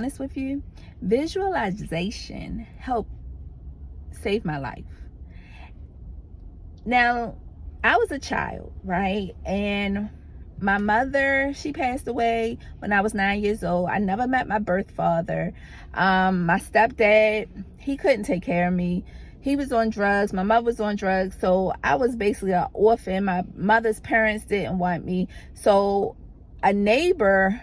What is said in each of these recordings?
honest with you, visualization helped save my life. Now, I was a child, right? And my mother, she passed away when I was 9 years old. I never met my birth father. My stepdad, he couldn't take care of me. He was on drugs. My mother was on drugs. So I was basically an orphan. My mother's parents didn't want me. So a neighbor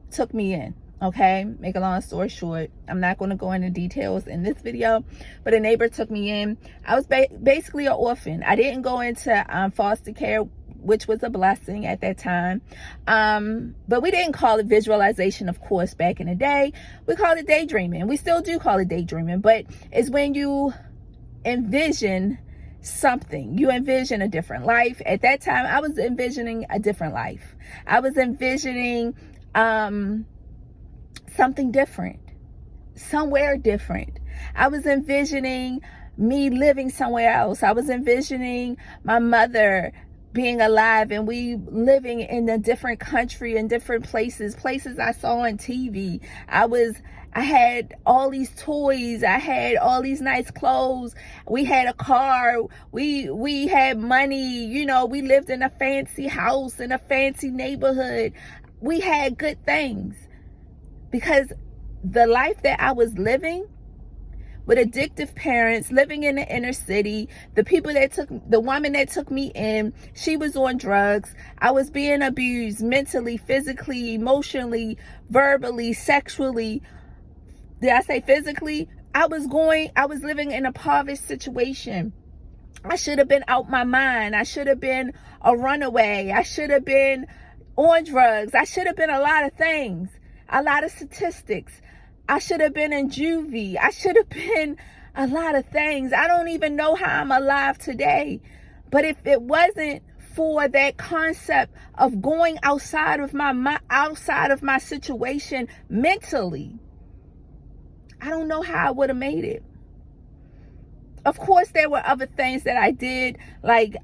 took me in. Okay, make a long story short, I'm not going to go into details in this video, but a neighbor took me in. I was basically an orphan. I didn't go into foster care, which was a blessing at that time. But we didn't call it visualization, of course, back in the day. We called it daydreaming. We still do call it daydreaming, but it's when you envision something. You envision a different life. At that time, I was envisioning a different life. I was envisioning something different, somewhere different. I was envisioning me living somewhere else. I was envisioning my mother being alive and we living in a different country, in different places I saw on TV. I had all these toys. I had all these nice clothes. We had a car. We had money. You know, we lived in a fancy house, in a fancy neighborhood. We had good things. Because the life that I was living with addictive parents, living in the inner city, the woman that took me in, she was on drugs. I was being abused mentally, physically, emotionally, verbally, sexually. Did I say physically? I was living in a impoverished situation. I should have been out my mind. I should have been a runaway. I should have been on drugs. I should have been a lot of things. A lot of statistics. I should have been in juvie. I should have been a lot of things. I don't even know how I'm alive today. But if it wasn't for that concept of going outside of my situation mentally, I don't know how I would have made it. Of course, there were other things that I did, like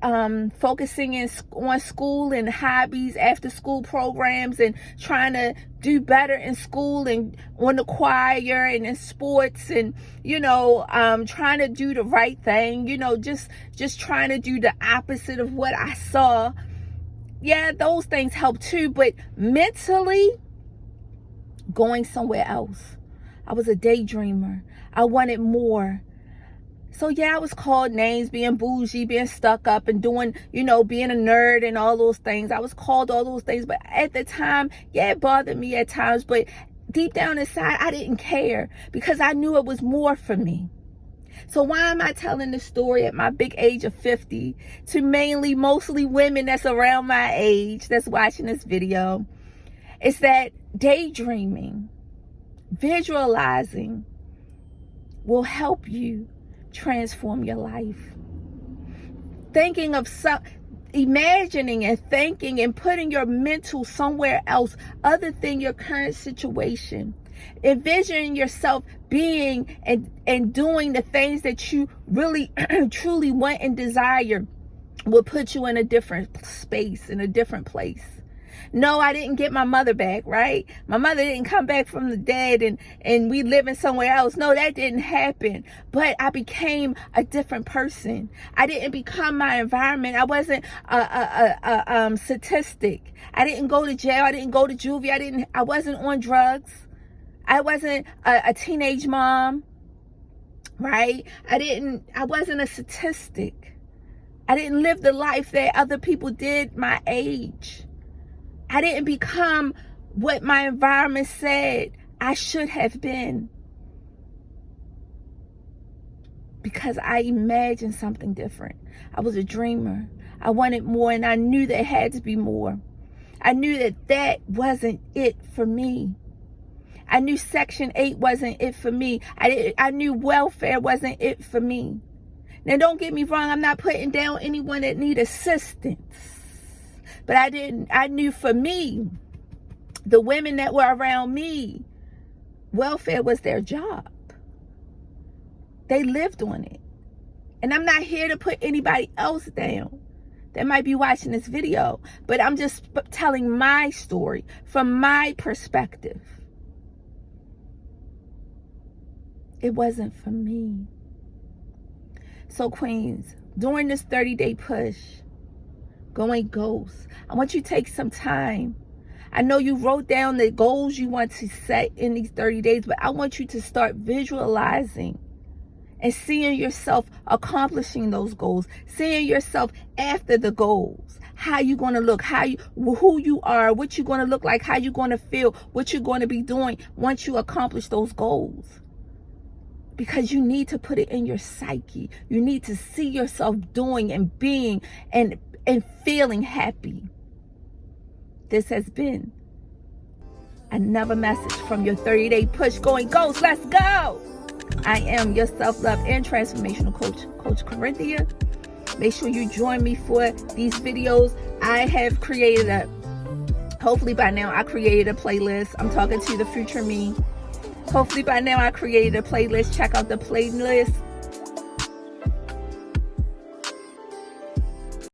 focusing on school and hobbies, after school programs, and trying to do better in school and on the choir and in sports, and trying to do the right thing. Just trying to do the opposite of what I saw. Yeah, those things help too, but mentally, going somewhere else. I was a daydreamer. I wanted more. So yeah, I was called names, being bougie, being stuck up, and doing, being a nerd and all those things. I was called all those things, but at the time, yeah, it bothered me at times, but deep down inside, I didn't care because I knew it was more for me. So why am I telling this story at my big age of 50 to mostly women that's around my age that's watching this video? It's that daydreaming, visualizing will help you transform your life. Imagining and thinking and putting your mental somewhere else other than your current situation. Envisioning yourself being and doing the things that you really truly want and desire will put you in a different space, in a different place. No, I didn't get my mother back, right? My mother didn't come back from the dead and we living somewhere else. No, that didn't happen. But I became a different person. I didn't become my environment. I wasn't a statistic. I didn't go to jail. I didn't go to juvie. I wasn't on drugs. I wasn't a teenage mom, right? I wasn't a statistic. I didn't live the life that other people did my age. I didn't become what my environment said I should have been. Because I imagined something different. I was a dreamer. I wanted more, and I knew there had to be more. I knew that wasn't it for me. I knew Section 8 wasn't it for me. I knew welfare wasn't it for me. Now, don't get me wrong. I'm not putting down anyone that need assistance. But I knew for me, the women that were around me, welfare was their job. They lived on it. And I'm not here to put anybody else down that might be watching this video, but I'm just telling my story from my perspective. It wasn't for me. So queens, during this 30-day push, going ghost, I want you to take some time. I know you wrote down the goals you want to set in these 30 days, but I want you to start visualizing and seeing yourself accomplishing those goals, seeing yourself after the goals, how you going to look, who you are, what you're going to look like, how you're going to feel, what you're going to be doing once you accomplish those goals. Because you need to put it in your psyche. You need to see yourself doing and being and feeling happy. This has been another message from your 30-day push going ghost. Let's go. I am your self-love and transformational coach, Coach Corinthia. Make sure you join me for these videos. I have created hopefully by now I created a playlist. I'm talking to the future me. Hopefully by now I created a playlist. Check out the playlist